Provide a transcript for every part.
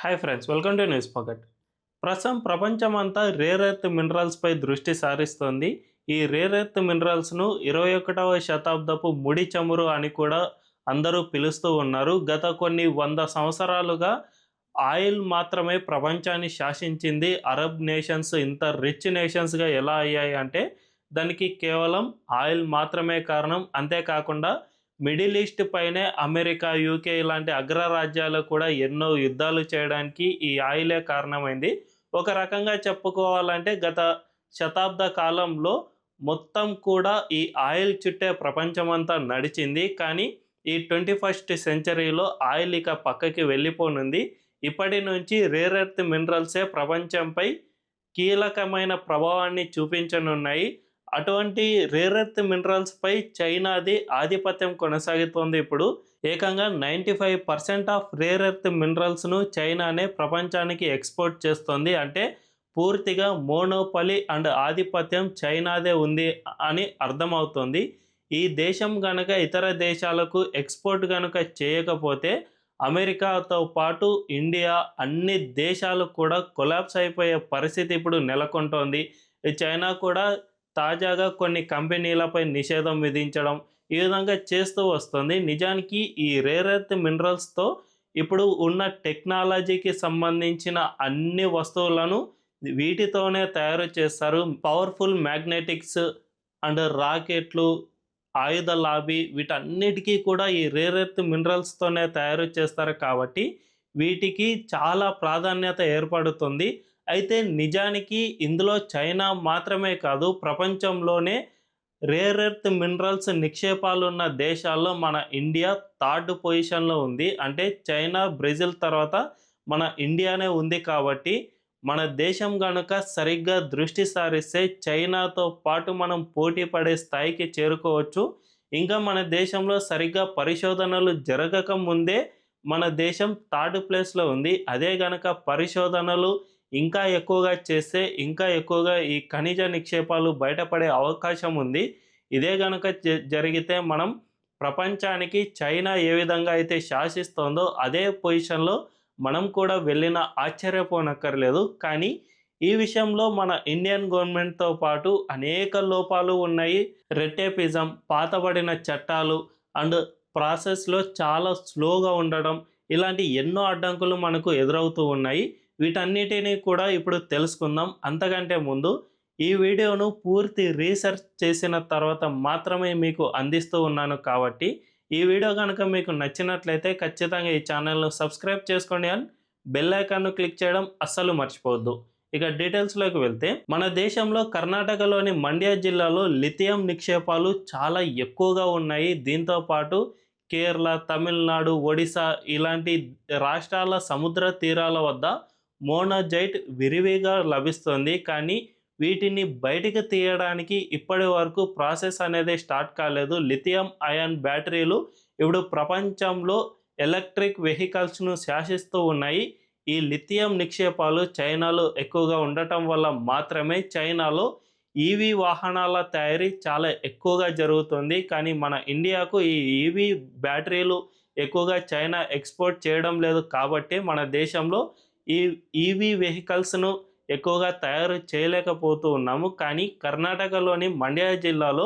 Hi friends, welcome to news pocket. ప్రస్తుతం ప్రపంచమంతా rare earth మినరల్స్పై దృష్టి సారిస్తోంది. ఈ రేర్ ఎర్త్ మినరల్స్ను 21వ శతాబ్దపు ముడి చమురు అని కూడా అందరూ పిలుస్తూ ఉన్నారు. గత కొన్ని వంద సంవత్సరాలుగా ఆయిల్ మాత్రమే ప్రపంచాన్ని శాసించింది. అరబ్ నేషన్స్ ఇంత రిచ్ నేషన్స్గా ఎలా అయ్యాయి అంటే దానికి కేవలం ఆయిల్ మాత్రమే కారణం. అంతేకాకుండా మిడిల్ ఈస్ట్ పైనే అమెరికా, యూకే ఇలాంటి అగ్రరాజ్యాలు కూడా ఎన్నో యుద్ధాలు చేయడానికి ఈ ఆయిలే కారణమైంది. ఒక రకంగా చెప్పుకోవాలంటే గత శతాబ్ద కాలంలో మొత్తం కూడా ఈ ఆయిల్ చుట్టే ప్రపంచమంతా నడిచింది. కానీ ఈ 21st సెంచరీలో ఆయిల్ ఇక పక్కకి వెళ్ళిపోనుంది. ఇప్పటి నుంచి రేర్ ఎర్త్ మినరల్సే ప్రపంచంపై కీలకమైన ప్రభావాన్ని చూపించనున్నాయి. అటువంటి రేర్ ఎర్త్ మినరల్స్పై చైనాది ఆధిపత్యం కొనసాగుతోంది. ఇప్పుడు ఏకంగా 95% ఆఫ్ రేర్ ఎర్త్ మినరల్స్ను చైనానే ప్రపంచానికి ఎక్స్పోర్ట్ చేస్తోంది. అంటే పూర్తిగా మోనోపలి అండ్ ఆధిపత్యం చైనాదే ఉంది అని అర్థమవుతోంది. ఈ దేశం కనుక ఇతర దేశాలకు ఎక్స్పోర్ట్ కనుక చేయకపోతే అమెరికాతో పాటు ఇండియా అన్ని దేశాలు కూడా కొలాప్స్ అయిపోయే పరిస్థితి ఇప్పుడు నెలకొంటోంది. చైనా కూడా తాజాగా కొన్ని కంపెనీలపై నిషేధం విధించడం ఈ విధంగా చేస్తూ వస్తుంది. నిజానికి ఈ రేర్ ఎర్త్ మినరల్స్తో ఇప్పుడు ఉన్న టెక్నాలజీకి సంబంధించిన అన్ని వస్తువులను వీటితోనే తయారు చేస్తారు. పవర్ఫుల్ మ్యాగ్నెటిక్స్ అండ్ రాకెట్లు, ఆయుధ లాబీ వీటన్నిటికీ కూడా ఈ రేర్ ఎర్త్ మినరల్స్తోనే తయారు చేస్తారు. కాబట్టి వీటికి చాలా ప్రాధాన్యత ఏర్పడుతుంది. అయితే నిజానికి ఇందులో చైనా మాత్రమే కాదు, ప్రపంచంలోనే రేర్ ఎర్త్ మినరల్స్ నిక్షేపాలు ఉన్న దేశాల్లో మన ఇండియా థర్డ్ పొజిషన్లో ఉంది. అంటే చైనా, బ్రెజిల్ తర్వాత మన ఇండియానే ఉంది. కాబట్టి మన దేశం కనుక సరిగ్గా దృష్టి సారిస్తే చైనాతో పాటు మనం పోటీ పడే స్థాయికి చేరుకోవచ్చు. ఇంకా మన దేశంలో సరిగ్గా పరిశోధనలు జరగక ముందే మన దేశం థర్డ్ ప్లేస్లో ఉంది. అదే గనక పరిశోధనలు ఇంకా ఎక్కువగా చేస్తే ఇంకా ఎక్కువగా ఈ ఖనిజ నిక్షేపాలు బయటపడే అవకాశం ఉంది. ఇదే గనక జరిగితే మనం ప్రపంచానికి చైనా ఏ విధంగా అయితే శాసిస్తోందో అదే పొజిషన్లో మనం కూడా వెళ్ళిన ఆశ్చర్యపోనక్కర్లేదు. కానీ ఈ విషయంలో మన ఇండియన్ గవర్నమెంట్తో పాటు అనేక లోపాలు ఉన్నాయి. రెట్టేపిజం, పాతబడిన చట్టాలు అండ్ ప్రాసెస్లో చాలా స్లోగా ఉండడం, ఇలాంటి ఎన్నో అడ్డంకులు మనకు ఎదురవుతూ ఉన్నాయి. వీటన్నిటినీ కూడా ఇప్పుడు తెలుసుకుందాం. అంతకంటే ముందు ఈ వీడియోను పూర్తి రీసెర్చ్ చేసిన తర్వాత మాత్రమే మీకు అందిస్తూ ఉన్నాను. కాబట్టి ఈ వీడియో కనుక మీకు నచ్చినట్లయితే ఖచ్చితంగా ఈ ఛానల్ను సబ్స్క్రైబ్ చేసుకోండి అండ్ బెల్ ఐకాన్ను క్లిక్ చేయడం అస్సలు మర్చిపోవద్దు. ఇక డీటెయిల్స్లోకి వెళ్తే మన దేశంలో కర్ణాటకలోని మండ్య జిల్లాలో లిథియం నిక్షేపాలు చాలా ఎక్కువగా ఉన్నాయి. దీంతో పాటు కేరళ, తమిళనాడు, ఒడిశా ఇలాంటి రాష్ట్రాల సముద్ర తీరాల వద్ద మోనజైట్ విరివిగా లభిస్తుంది. కానీ వీటిని బయటికి తీయడానికి ఇప్పటి వరకు ప్రాసెస్ అనేది స్టార్ట్ కాలేదు. లిథియం అయాన్ బ్యాటరీలు ఇప్పుడు ప్రపంచంలో ఎలక్ట్రిక్ వెహికల్స్ను శాసిస్తూ ఉన్నాయి. ఈ లిథియం నిక్షేపాలు చైనాలో ఎక్కువగా ఉండటం వల్ల మాత్రమే చైనాలో ఈవీ వాహనాల తయారీ చాలా ఎక్కువగా జరుగుతుంది. కానీ మన ఇండియాకు ఈ ఈవీ బ్యాటరీలు ఎక్కువగా చైనా ఎక్స్పోర్ట్ చేయడం లేదు. కాబట్టి మన దేశంలో ఈ ఈవీ వెహికల్స్ను ఎక్కువగా తయారు చేయలేకపోతూ ఉన్నాము. కానీ కర్ణాటకలోని మండ్య జిల్లాలో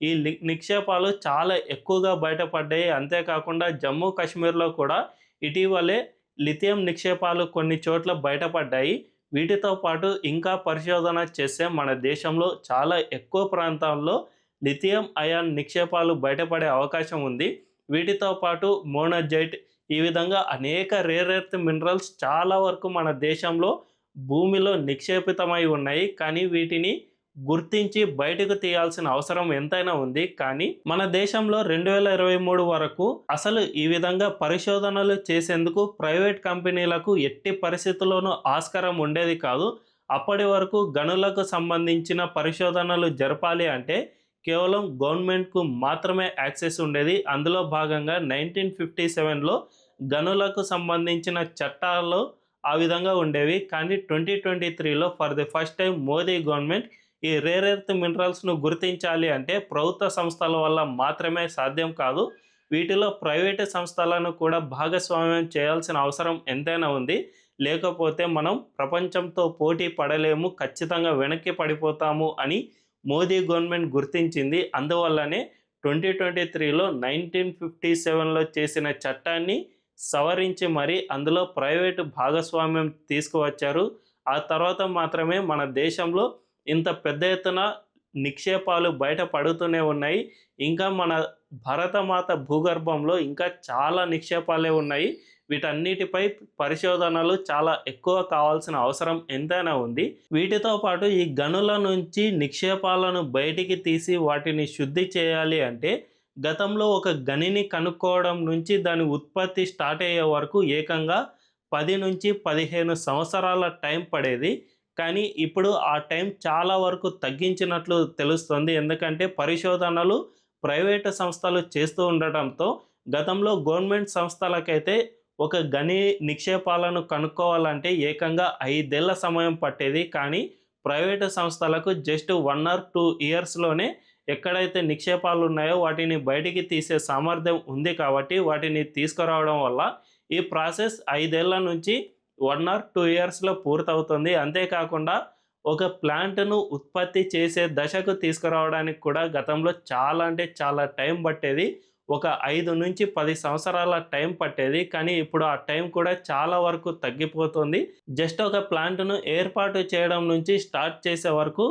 ఈ నిక్షేపాలు చాలా ఎక్కువగా బయటపడ్డాయి. అంతేకాకుండా జమ్మూ కాశ్మీర్లో కూడా ఇటీవలే లిథియం నిక్షేపాలు కొన్ని చోట్ల బయటపడ్డాయి. వీటితో పాటు ఇంకా పరిశోధన చేస్తే మన దేశంలో చాలా ఎక్కువ ప్రాంతాల్లో లిథియం అయాన్ నిక్షేపాలు బయటపడే అవకాశం ఉంది. వీటితో పాటు మోనజైట్ ఈ విధంగా అనేక రేర్ ఎర్త్ మినరల్స్ చాలా వరకు మన దేశంలో భూమిలో నిక్షేపితమై ఉన్నాయి. కానీ వీటిని గుర్తించి బయటకు తీయాల్సిన అవసరం ఎంతైనా ఉంది. కానీ మన దేశంలో 2023 వరకు అసలు ఈ విధంగా పరిశోధనలు చేసేందుకు ప్రైవేట్ కంపెనీలకు ఎట్టి పరిస్థితుల్లోనూ ఆస్కారం ఉండేది కాదు. అప్పటి వరకు గనులకు సంబంధించిన పరిశోధనలు జరపాలి అంటే కేవలం గవర్నమెంట్కు మాత్రమే యాక్సెస్ ఉండేది. అందులో భాగంగా 1957లో గనులకు సంబంధించిన చట్టాల్లో ఆ విధంగా ఉండేవి. కానీ 2023లో for the first time Modi government ఈ రేర్ ఎర్త్ మినరల్స్ను గుర్తించాలి అంటే ప్రభుత్వ సంస్థల వల్ల మాత్రమే సాధ్యం కాదు. వీటిలో ప్రైవేటు సంస్థలను కూడా భాగస్వామ్యం చేయాల్సిన అవసరం ఎంతైనా ఉంది. లేకపోతే మనం ప్రపంచంతో పోటీ పడలేము, ఖచ్చితంగా వెనక్కి పడిపోతాము అని మోదీ గవర్నమెంట్ గుర్తించింది. అందువల్లనే 2023లో 1957లో చేసిన చట్టాన్ని సవరించి మరి అందులో ప్రైవేటు భాగస్వామ్యం తీసుకువచ్చారు. ఆ తర్వాత మాత్రమే మన దేశంలో ఇంత పెద్ద ఎత్తున నిక్షేపాలు బయట పడుతూనే ఉన్నాయి. ఇంకా మన భరతమాత భూగర్భంలో ఇంకా చాలా నిక్షేపాలే ఉన్నాయి. వీటన్నిటిపై పరిశోధనలు చాలా ఎక్కువ కావాల్సిన అవసరం ఎంతైనా ఉంది. వీటితో పాటు ఈ గనుల నుంచి నిక్షేపాలను బయటికి తీసి వాటిని శుద్ధి చేయాలి అంటే గతంలో ఒక గనిని కనుక్కోవడం నుంచి దాని ఉత్పత్తి స్టార్ట్ అయ్యే వరకు ఏకంగా 10 నుంచి 15 సంవత్సరాల టైం పడేది. కానీ ఇప్పుడు ఆ టైం చాలా వరకు తగ్గించినట్లు తెలుస్తుంది. ఎందుకంటే పరిశోధనలు ప్రైవేటు సంస్థలు చేస్తూ ఉండటంతో గతంలో గవర్నమెంట్ సంస్థలకైతే ఒక గని నిక్షేపాలను కనుక్కోవాలంటే ఏకంగా 5 ఏళ్ల సమయం పట్టేది. కానీ ప్రైవేటు సంస్థలకు జస్ట్ 1 ఆర్ 2 ఇయర్స్‌లోనే ఎక్కడైతే నిక్షేపాలు ఉన్నాయో వాటిని బయటికి తీసే సామర్థ్యం ఉంది కాబట్టి వాటిని తీసుకురావడం వల్ల ఈ ప్రాసెస్ 5 ఏళ్ల నుంచి 1 ఆర్ 2 ఇయర్స్‌లో పూర్తవుతుంది. అంతేకాకుండా ఒక ప్లాంట్‌ను ఉత్పత్తి చేసే దశకు తీసుకురావడానికి కూడా గతంలో చాలా అంటే చాలా టైం పట్టేది. ఒక 5 నుంచి 10 సంవత్సరాల టైం పట్టేది. కానీ ఇప్పుడు ఆ టైం కూడా చాలా వరకు తగ్గిపోతుంది. జస్ట్ ఒక ప్లాంట్‌ను ఏర్పాటు చేయడం నుంచి స్టార్ట్ చేసే వరకు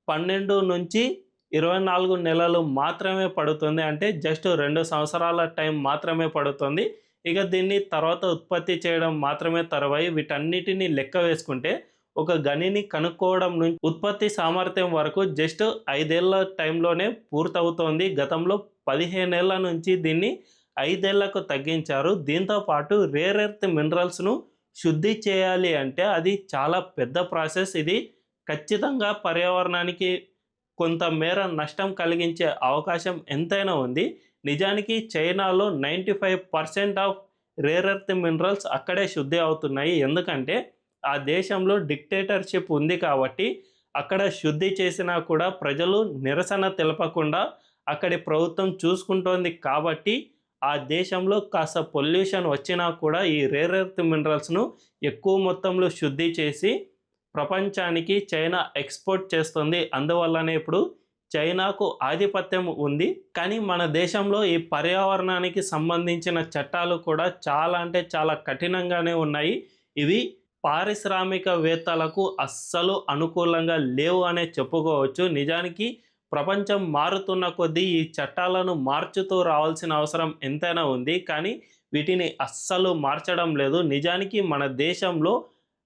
12 నుంచి 24 నెలలు మాత్రమే పడుతుంది. అంటే జస్ట్ 2 సంవత్సరాల టైం మాత్రమే పడుతుంది. ఇక దీన్ని తర్వాత ఉత్పత్తి చేయడం మాత్రమే తరువాయి. వీటన్నిటిని లెక్క వేసుకుంటే ఒక గనిని కనుక్కోవడం నుంచి ఉత్పత్తి సామర్థ్యం వరకు జస్ట్ 5 ఏళ్ల టైంలోనే పూర్తవుతోంది. గతంలో 15 ఏళ్ల నుంచి దీన్ని 5 ఏళ్లకు తగ్గించారు. దీంతో పాటు రేర్ ఎర్త్ మినరల్స్‌ను శుద్ధి చేయాలి అంటే అది చాలా పెద్ద ప్రాసెస్. ఇది ఖచ్చితంగా పర్యావరణానికి కొంత మేర నష్టం కలిగించే అవకాశం ఎంతైనా ఉంది. నిజానికి చైనాలో 95% ఆఫ్ రేర్ ఎర్త్ మినరల్స్ అక్కడే శుద్ధి అవుతున్నాయి. ఎందుకంటే ఆ దేశంలో డిక్టేటర్‌షిప్ ఉంది కాబట్టి అక్కడ శుద్ధి చేసినా కూడా ప్రజలు నిరసన తెలపకుండా అక్కడి ప్రభుత్వం చూసుకుంటోంది కాబట్టి ఆ దేశంలో కాస్త పొల్యూషన్ వచ్చినా కూడా ఈ రేర్ ఎర్త్ మినరల్స్‌ను ఎక్కువ మొత్తంలో శుద్ధి చేసి ప్రపంచానికి చైనా ఎక్స్‌పోర్ట్ చేస్తుంది. అందువల్లనే ఇప్పుడు చైనాకు ఆధిపత్యం ఉంది. కానీ మన దేశంలో ఈ పర్యావరణానికి సంబంధించిన చట్టాలు కూడా చాలా అంటే చాలా కఠినంగానే ఉన్నాయి. ఇవి పారిశ్రామికవేత్తలకు అస్సలు అనుకూలంగా లేవు అనే చెప్పుకోవచ్చు. నిజానికి ప్రపంచం మారుతున్న కొద్దీ ఈ చట్టాలను మార్చుతూ రావాల్సిన అవసరం ఎంతైనా ఉంది. కానీ వీటిని అస్సలు మార్చడం లేదు. నిజానికి మన దేశంలో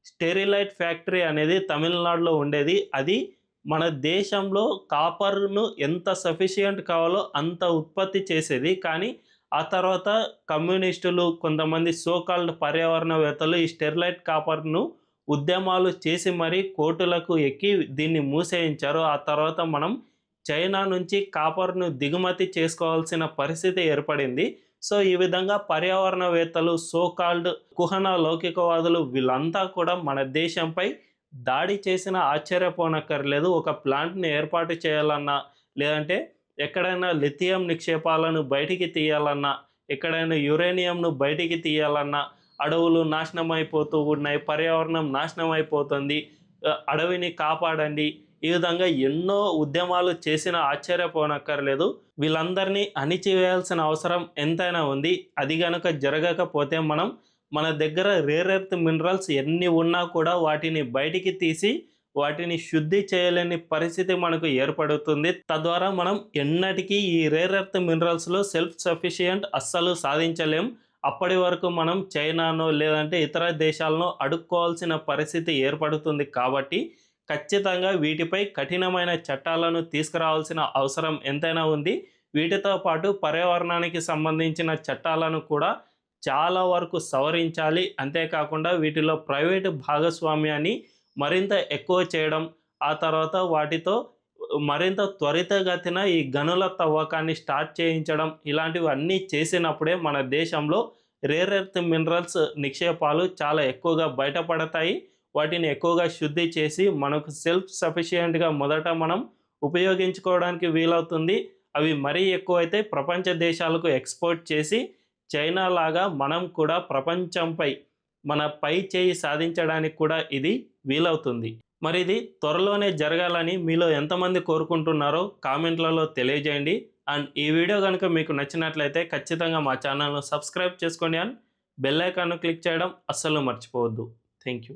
స్టెరిలైట్ ఫ్యాక్టరీ అనేది తమిళనాడులో ఉండేది. అది మన దేశంలో కాపర్‌ను ఎంత సఫిషియంట్ కావాలో అంత ఉత్పత్తి చేసేది. కానీ ఆ తర్వాత కమ్యూనిస్టులు, కొంతమంది సో కాల్డ్ పర్యావరణవేత్తలు ఈ స్టెరిలైట్ కాపర్‌ను ఉద్యమాలు చేసి మరీ కోర్టులకు ఎక్కి దీన్ని మూసేయించారు. ఆ తర్వాత మనం చైనా నుంచి కాపర్‌ను దిగుమతి చేసుకోవాల్సిన పరిస్థితి ఏర్పడింది. సో ఈ విధంగా పర్యావరణవేత్తలు, సో కాల్డ్ కుహన లౌకికవాదులు వీళ్ళంతా కూడా మన దేశంపై దాడి చేసినా ఆశ్చర్యపోనక్కర్లేదు. ఒక ప్లాంట్‌ని ఏర్పాటు చేయాలన్నా, లేదంటే ఎక్కడైనా లిథియం నిక్షేపాలను బయటికి తీయాలన్నా, ఎక్కడైనా యురేనియంను బయటికి తీయాలన్నా అడవులు నాశనం అయిపోతూ ఉన్నాయి, పర్యావరణం నాశనం అయిపోతుంది, అడవిని కాపాడండి. ఈ విధంగా ఎన్నో ఉద్యమాలు చేసినా ఆశ్చర్యపోనక్కర్లేదు. వీళ్ళందరినీ అణిచివేయాల్సిన అవసరం ఎంతైనా ఉంది. అది గనుక జరగకపోతే మన దగ్గర రేర్ ఎర్త్ మినరల్స్ ఎన్ని ఉన్నా కూడా వాటిని బయటికి తీసి వాటిని శుద్ధి చేయలేని పరిస్థితి మనకు ఏర్పడుతుంది. తద్వారా మనం ఎన్నటికీ ఈ రేర్ ఎర్త్ మినరల్స్‌లో సెల్ఫ్ సఫిషియంట్ అస్సలు సాధించలేం. అప్పటి వరకు మనం చైనానో లేదంటే ఇతర దేశాలను అడుక్కోవాల్సిన పరిస్థితి ఏర్పడుతుంది. కాబట్టి ఖచ్చితంగా వీటిపై కఠినమైన చట్టాలను తీసుకురావాల్సిన అవసరం ఎంతైనా ఉంది. వీటితో పాటు పర్యావరణానికి సంబంధించిన చట్టాలను కూడా చాలా వరకు సవరించాలి. అంతేకాకుండా వీటిలో ప్రైవేటు భాగస్వామ్యాన్ని మరింత ఎక్కువ చేయడం, ఆ తర్వాత వాటితో మరింత త్వరితగతిన ఈ గనుల తవ్వకాన్ని స్టార్ట్ చేయించడం, ఇలాంటివన్నీ చేసినప్పుడే మన దేశంలో రేర్ ఎర్త్ మినరల్స్ నిక్షేపాలు చాలా ఎక్కువగా బయటపడతాయి. వాటిని ఎక్కువగా శుద్ధి చేసి మనకు సెల్ఫ్ సఫిషియెంట్‌గా మొదట మనం ఉపయోగించుకోవడానికి వీలవుతుంది. అవి మరీ ఎక్కువైతే ప్రపంచ దేశాలకు ఎక్స్‌పోర్ట్ చేసి చైనా లాగా మనం కూడా ప్రపంచంపై మన పై చేయి సాధించడానికి కూడా ఇది వీలవుతుంది. మరి ఇది త్వరలోనే జరగాలని మీలో ఎంతమంది కోరుకుంటున్నారో కామెంట్లలో తెలియజేయండి. అండ్ ఈ వీడియో కనుక మీకు నచ్చినట్లయితే ఖచ్చితంగా మా ఛానల్ను సబ్స్క్రైబ్ చేసుకోండి అండ్ బెల్ ఐకాన్ను క్లిక్ చేయడం అస్సలు మర్చిపోవద్దు. Thank you.